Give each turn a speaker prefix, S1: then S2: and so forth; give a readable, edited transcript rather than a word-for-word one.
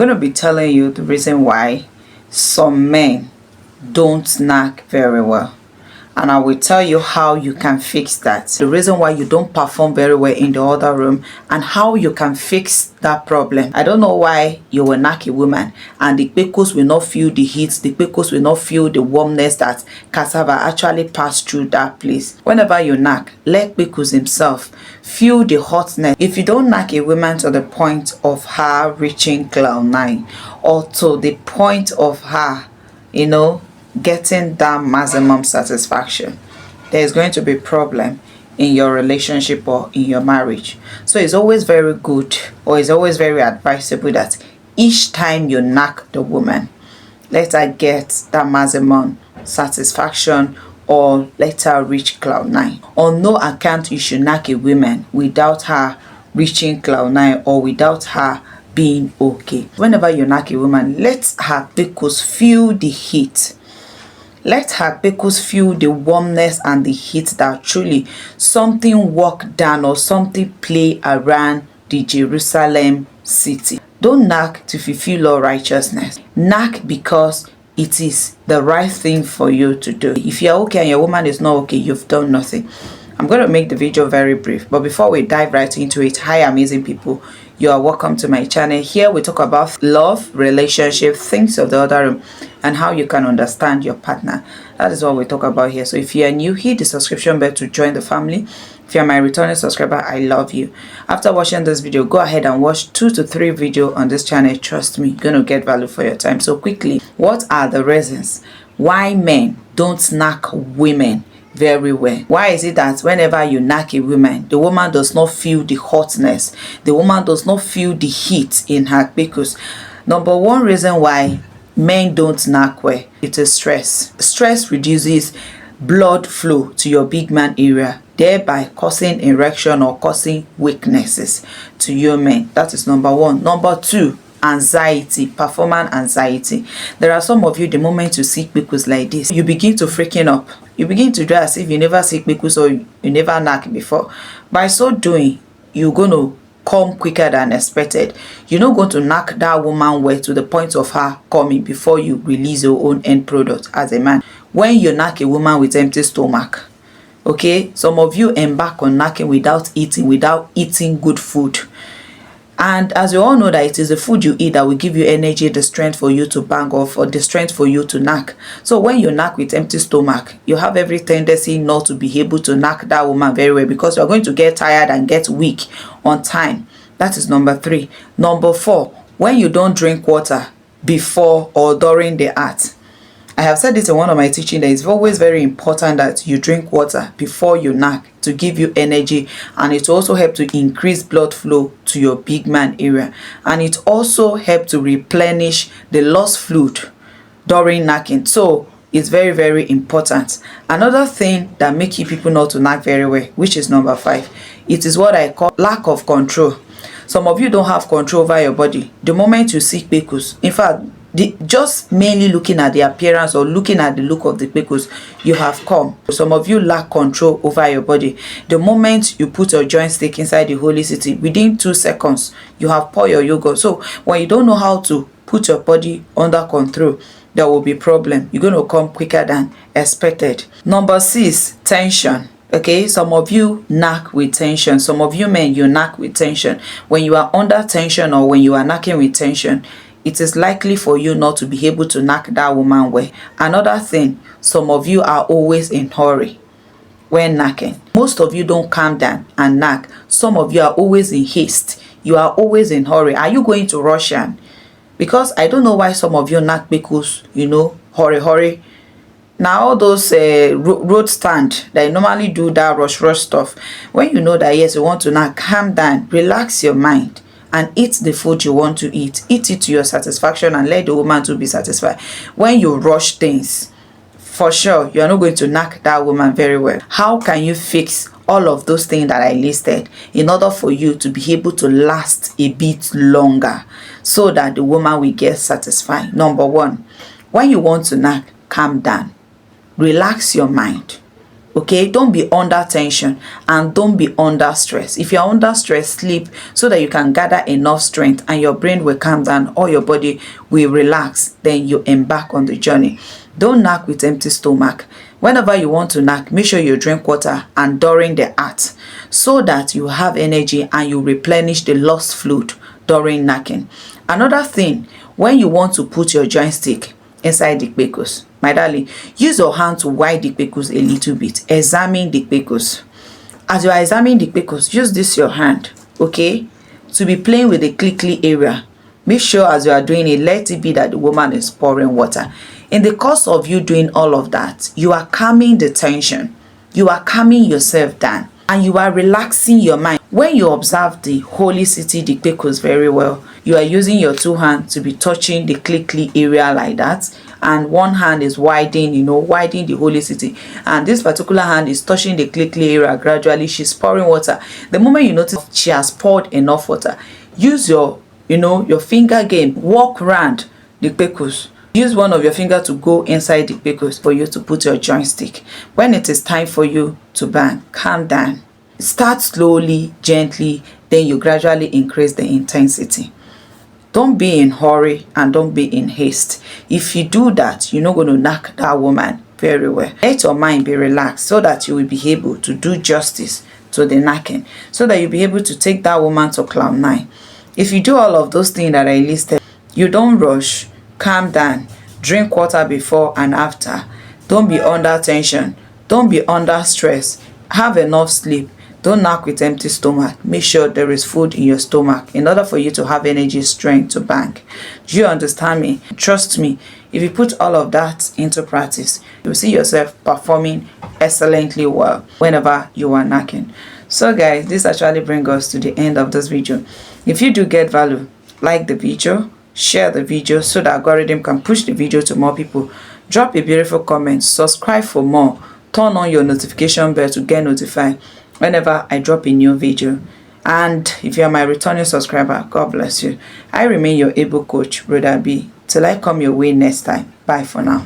S1: going to be telling you the reason why some men don't knack very well, and I will tell you how you can fix that. The reason why you don't perform very well in the other room and how you can fix that problem. I don't know why you will knack a woman and the pecos will not feel the heat, the pecos will not feel the warmness that cassava actually passed through that place. Whenever you knack, let pecos himself feel the hotness. If you don't knack a woman to the point of her reaching cloud 9 or to the point of her, getting that maximum satisfaction, there is going to be problem in your relationship or in your marriage. So it's always very good, or it's always very advisable that each time you knack the woman, let her get that maximum satisfaction or let her reach cloud 9. On no account you should knack a woman without her reaching cloud 9 or without her being okay. Whenever you knack a woman, let her pecos feel the heat. Let her pecos feel the warmness and the heat that truly something walk down or something play around the Jerusalem city. Don't knack to fulfill all righteousness. Knack because it is the right thing for you to do. If you're okay and your woman is not okay, you've done nothing. I'm going to make the video very brief, but before we dive right into it, hi amazing people, you are welcome to my channel. Here we talk about love, relationship, things of the other room, and how you can understand your partner. That is what we talk about here. So if you are new, hit the subscription bell to join the family. If you are my returning subscriber, I love you. After watching this video, go ahead and watch 2 to 3 videos on this channel. Trust me, you're going to get value for your time. So quickly, what are the reasons why men don't knack women very well? Why is it that whenever you knack a woman, the woman does not feel the hotness, the woman does not feel the heat in her pecos? Number one reason why men don't knack well, it is stress. Stress reduces blood flow to your big man area, thereby causing erection or causing weaknesses to your men. That is number one. Number two, anxiety, performance anxiety. There are some of you, the moment you see pecos like this, you begin to freaking up. You begin to do as if you never see pecos or you never knack before. By so doing, you're going to come quicker than expected. You're not going to knack that woman well to the point of her coming before you release your own end product as a man. When you knack a woman with empty stomach, okay, some of you embark on knacking without eating good food. And as you all know that it is the food you eat that will give you energy, the strength for you to bang off, or the strength for you to knack. So when you knack with empty stomach, you have every tendency not to be able to knack that woman very well, because you're going to get tired and get weak on time. That is number 3. Number 4, when you don't drink water before or during the act. I have said this in one of my teaching that it's always very important that you drink water before you knack to give you energy, and it also helps to increase blood flow to your big man area, and it also helps to replenish the lost fluid during knacking. So it's very, very important. Another thing that makes you people not to knack very well, which is number 5, it is what I call lack of control. Some of you don't have control over your body. The moment you see pecos, in fact, just mainly looking at the appearance or looking at the look of the pecos, you have come. Some of you lack control over your body. The moment you put your joystick inside the holy city, within 2 seconds, you have poured your yogurt. So when you don't know how to put your body under control, there will be problem. You're going to come quicker than expected. Number 6, tension. Okay, some of you knack with tension. Some of you men, you knack with tension. When you are under tension or when you are knacking with tension, it is likely for you not to be able to knack that woman well. Another thing, some of you are always in hurry when knacking. Most of you don't calm down and knack. Some of you are always in haste. You are always in hurry. Are you going to rush on? Because I don't know why some of you knack because, hurry. Now all those road stand, they normally do that rush stuff. When you know that yes, you want to knack, calm down, relax your mind, and eat the food you want to eat. Eat it to your satisfaction and let the woman to be satisfied. When you rush things, for sure, you are not going to knack that woman very well. How can you fix all of those things that I listed in order for you to be able to last a bit longer so that the woman will get satisfied? Number 1, when you want to knack, calm down. Relax your mind. Okay, don't be under tension and don't be under stress. If you're under stress, sleep so that you can gather enough strength and your brain will calm down or your body will relax. Then you embark on the journey. Don't knack with empty stomach. Whenever you want to knack, make sure you drink water and during the act so that you have energy and you replenish the lost fluid during knacking. Another thing, when you want to put your joystick inside the kpekus, my darling, use your hand to wide the kpekus a little bit. Examine the kpekus. As you are examining the kpekus, use this your hand, okay, to be playing with the clickly area. Make sure as you are doing it, let it be that the woman is pouring water. In the course of you doing all of that, you are calming the tension, you are calming yourself down, and you are relaxing your mind. When you observe the holy city, the kpekus, very well, you are using your two hands to be touching the clickly area like that, and one hand is widening, widening the holy city, and this particular hand is touching the clickly area gradually. She's pouring water. The moment you notice she has poured enough water, use your finger game, walk around the kpekus. Use one of your fingers to go inside the kpekus for you to put your joystick. When it is time for you to bang, calm down. Start slowly, gently, then you gradually increase the intensity. Don't be in hurry and don't be in haste. If you do that, you're not going to knack that woman very well. Let your mind be relaxed so that you will be able to do justice to the knacking, so that you'll be able to take that woman to cloud 9. If you do all of those things that I listed, you don't rush, calm down, drink water before and after, don't be under tension, don't be under stress, have enough sleep, don't knack with empty stomach. Make sure there is food in your stomach in order for you to have energy, strength to bank. Do you understand me? Trust me, if you put all of that into practice, you'll see yourself performing excellently well whenever you are knacking. So guys, this actually brings us to the end of this video. If you do get value, like the video, share the video so the algorithm can push the video to more people. Drop a beautiful comment, subscribe for more, turn on your notification bell to get notified whenever I drop a new video. And if you are my returning subscriber, God bless you. I remain your able coach, Rhoda-b. Till I come your way next time. Bye for now.